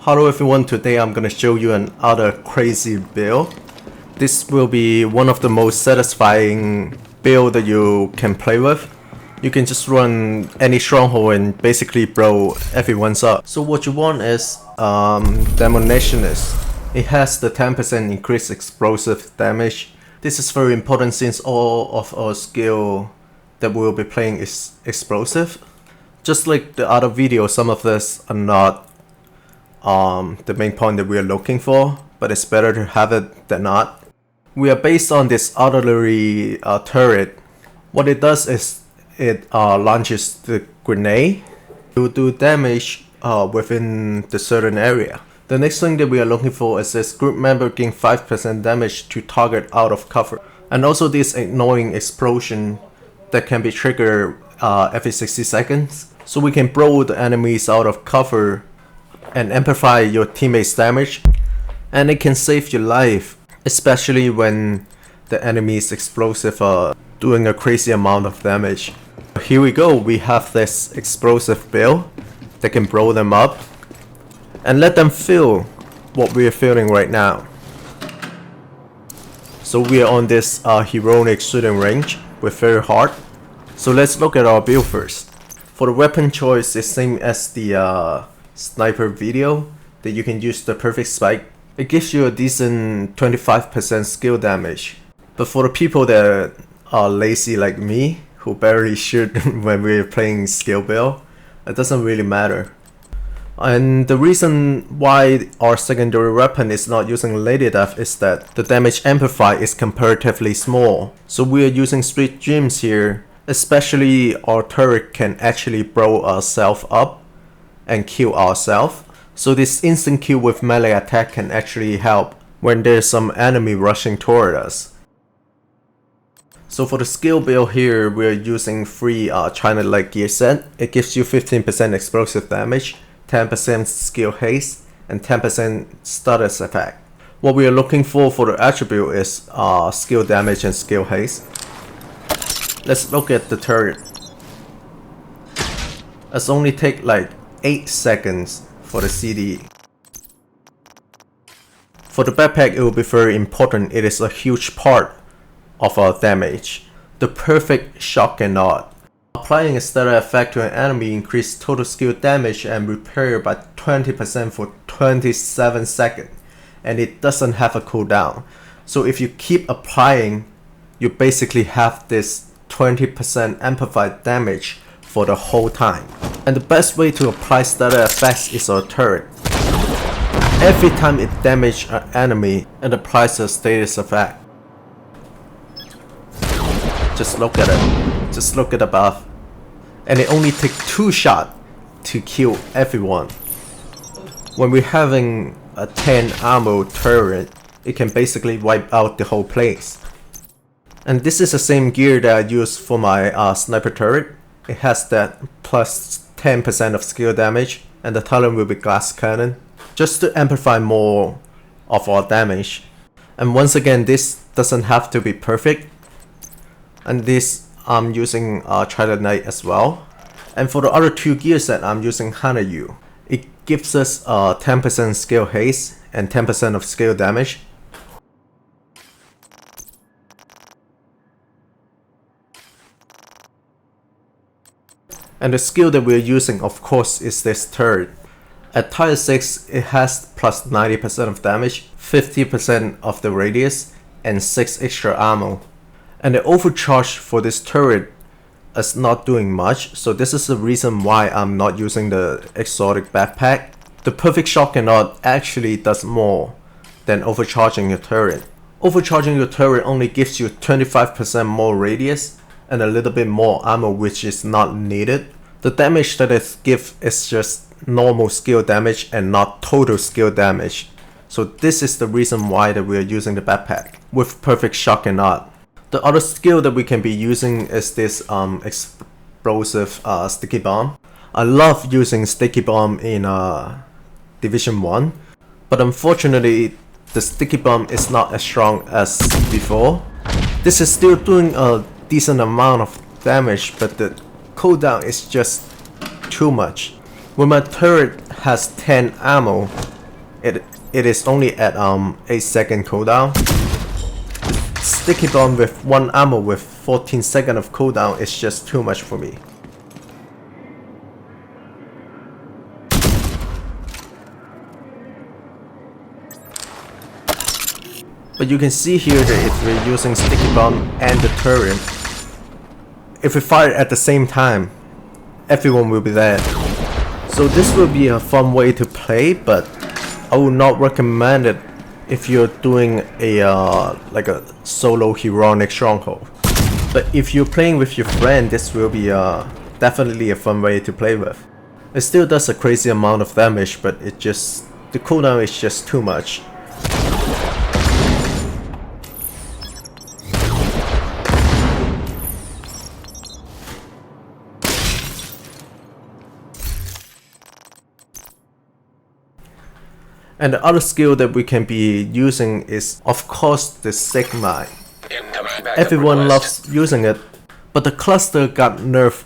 Hello everyone, today I'm gonna show you another crazy build. This will be one of the most satisfying build that you can play with. You can just run any stronghold and basically blow everyone's up. So what you want is Demolitionist. It has the 10% increased explosive damage. This is very important since all of our skill that we'll be playing is explosive. Just like the other video, some of this are not the main point that we are looking for, but it's better to have it than not. We are based on this artillery turret. What it does is it launches the grenade to do damage within the certain area. The next thing that we are looking for is this group member gain 5% damage to target out of cover, and also this annoying explosion that can be triggered every 60 seconds. So we can blow the enemies out of cover and amplify your teammates' damage, and it can save your life, especially when the enemy's explosive are doing a crazy amount of damage. Here we go, we have this explosive build that can blow them up and let them feel what we are feeling right now. So we are on this heroic shooting range with very hard. So let's look at our build first. For the weapon choice, it's same as the sniper video, that you can use the perfect spike. It gives you a decent 25% skill damage. But for the people that are lazy like me, who barely shoot when we're playing skill build, it doesn't really matter. And the reason why our secondary weapon is not using Lady Death is that the damage amplify is comparatively small. So we are using Street Dreams here, especially our turret can actually blow ourselves up and kill ourselves. So this instant kill with melee attack can actually help when there's some enemy rushing toward us. So for the skill build here, we're using 3 China Light gear set. It gives you 15% explosive damage, 10% skill haste, and 10% status effect. What we are looking for the attribute is skill damage and skill haste. Let's look at the turret. It's only take like 8 seconds for the CD. For the backpack, it will be very important. It is a huge part of our damage. The perfect shotgun knot. Applying a status effect to an enemy increases total skill damage and repair by 20% for 27 seconds, and it doesn't have a cooldown. So if you keep applying, you basically have this 20% amplified damage for the whole time. And the best way to apply status effects is our turret. Every time it damages an enemy, it applies a status effect. Just look at it. Just look at above. And it only takes 2 shots to kill everyone. When we're having a 10 ammo turret, it can basically wipe out the whole place. And this is the same gear that I use for my sniper turret. It has that plus 10% of skill damage, and the talent will be glass cannon, just to amplify more of our damage. And once again, this doesn't have to be perfect. And this I'm using Trident Knight as well. And for the other 2 gear set, I'm using Hanayu. It gives us 10% skill haste and 10% of skill damage. And the skill that we're using, of course, is this turret. At tier 6, it has plus 90% of damage, 50% of the radius, and 6 extra ammo. And the overcharge for this turret is not doing much, so this is the reason why I'm not using the exotic backpack. The perfect shotgun knot actually does more than overcharging your turret. Overcharging your turret only gives you 25% more radius and a little bit more ammo, which is not needed. The damage that it gives is just normal skill damage and not total skill damage. So this is the reason why that we are using the backpack with perfect shotgun knot. The other skill that we can be using is this explosive sticky bomb. I love using sticky bomb in Division 1, but unfortunately the sticky bomb is not as strong as before. This is still doing a decent amount of damage, but the cooldown is just too much. When my turret has 10 ammo, it is only at 8-second cooldown. Sticky bomb with 1 ammo with 14 seconds of cooldown is just too much for me. But you can see here that if we're using sticky bomb and the turret, if we fire at the same time, everyone will be dead. So this will be a fun way to play, but I would not recommend it if you're doing a like a solo heroic stronghold. But if you're playing with your friend, this will be definitely a fun way to play with. It still does a crazy amount of damage, but the cooldown is just too much. And the other skill that we can be using is, of course, the Sigma. Everyone loves using it, but the cluster got nerfed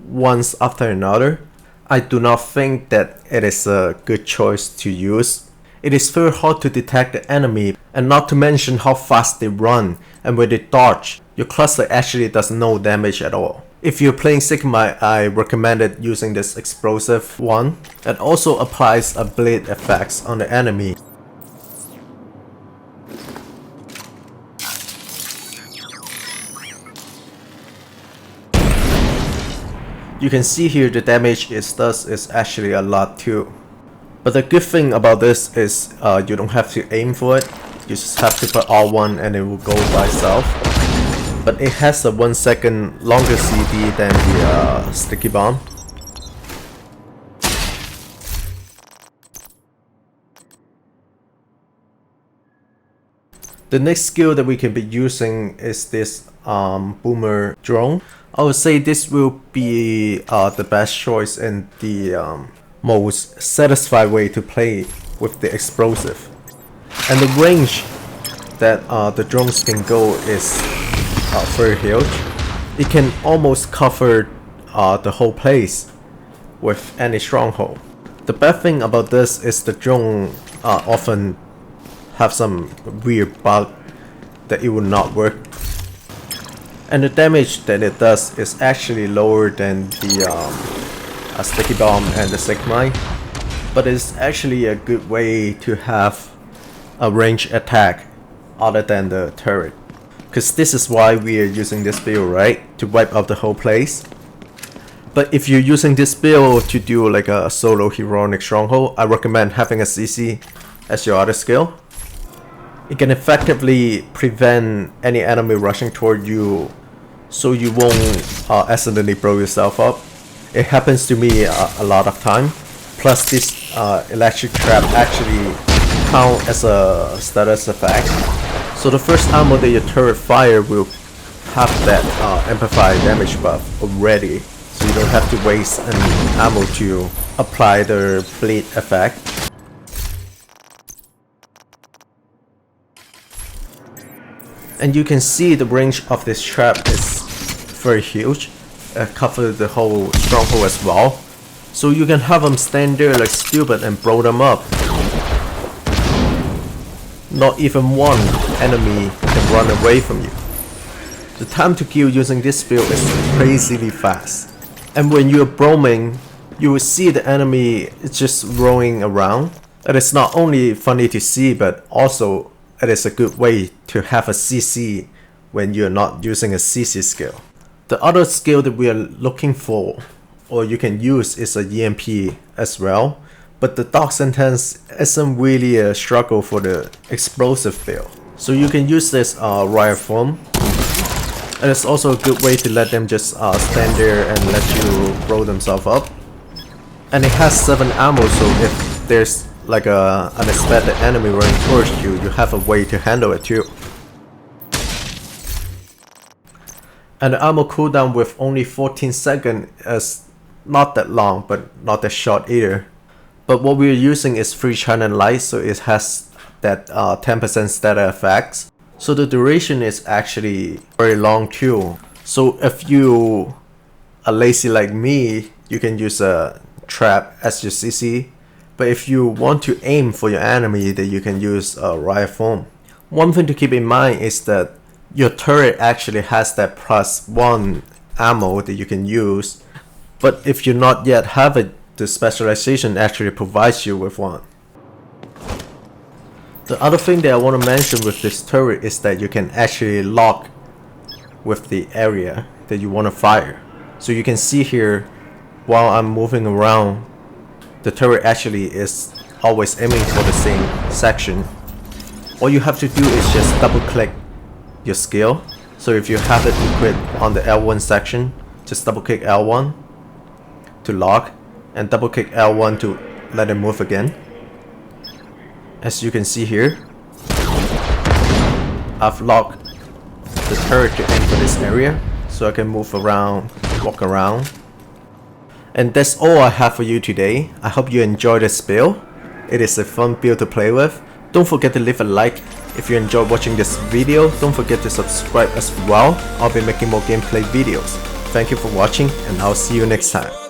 once after another. I do not think that it is a good choice to use. It is very hard to detect the enemy, and not to mention how fast they run, and when they dodge, your cluster actually does no damage at all. If you're playing Sigma, I recommended using this explosive one that also applies a bleed effects on the enemy. You can see here the damage it does is actually a lot too. But the good thing about this is you don't have to aim for it, you just have to put R1 and it will go by itself. But it has a 1 second longer CD than the sticky bomb. The next skill that we can be using is this boomer drone. I would say this will be the best choice and the most satisfying way to play with the explosive. And the range that the drones can go is very huge. It can almost cover the whole place with any stronghold. The bad thing about this is the drone often have some weird bug that it will not work. And the damage that it does is actually lower than the sticky bomb and the Sigma, but it's actually a good way to have a range attack other than the turret. Because this is why we are using this build, right? To wipe out the whole place. But if you're using this build to do like a solo heroic stronghold, I recommend having a CC as your other skill. It can effectively prevent any enemy rushing toward you, so you won't accidentally blow yourself up. It happens to me a lot of time. Plus this electric trap actually count as a status effect. So the first ammo that your turret fire will have that amplified damage buff already, so you don't have to waste any ammo to apply the bleed effect. And you can see the range of this trap is very huge. It covers the whole stronghold as well. So you can have them stand there like stupid and blow them up. Not even one enemy can run away from you. The time to kill using this build is crazily fast. And when you're roaming, you will see the enemy is just roaming around. And it's not only funny to see, but also it is a good way to have a CC when you're not using a CC skill. The other skill that we are looking for, or you can use, is a EMP as well. But the Dark Sentence isn't really a struggle for the explosive build. So you can use this riot form. And it's also a good way to let them just stand there and let you blow themselves up. And it has 7 ammo, so if there's like a unexpected enemy running towards you, you have a way to handle it too. And the ammo cooldown with only 14 seconds is not that long, but not that short either. But what we're using is free channel light, so it has that 10% status effects. So the duration is actually very long too. So if you are lazy like me, you can use a trap as your CC But if you want to aim for your enemy, then you can use a riot foam. One thing to keep in mind is that your turret actually has that +1 ammo that you can use, but if you not yet have it, the specialization actually provides you with one. The other thing that I want to mention with this turret is that you can actually lock with the area that you want to fire. So you can see here, while I'm moving around, the turret actually is always aiming for the same section. All you have to do is just double click your skill. So if you have it equipped on the L1 section, just double click L1 to lock and double click L1 to let it move again. As you can see here, I've locked the turret to aim for this area, so I can move around, walk around. And that's all I have for you today. I hope you enjoyed this build. It is a fun build to play with. Don't forget to leave a like. If you enjoyed watching this video, don't forget to subscribe as well. I'll be making more gameplay videos. Thank you for watching, and I'll see you next time.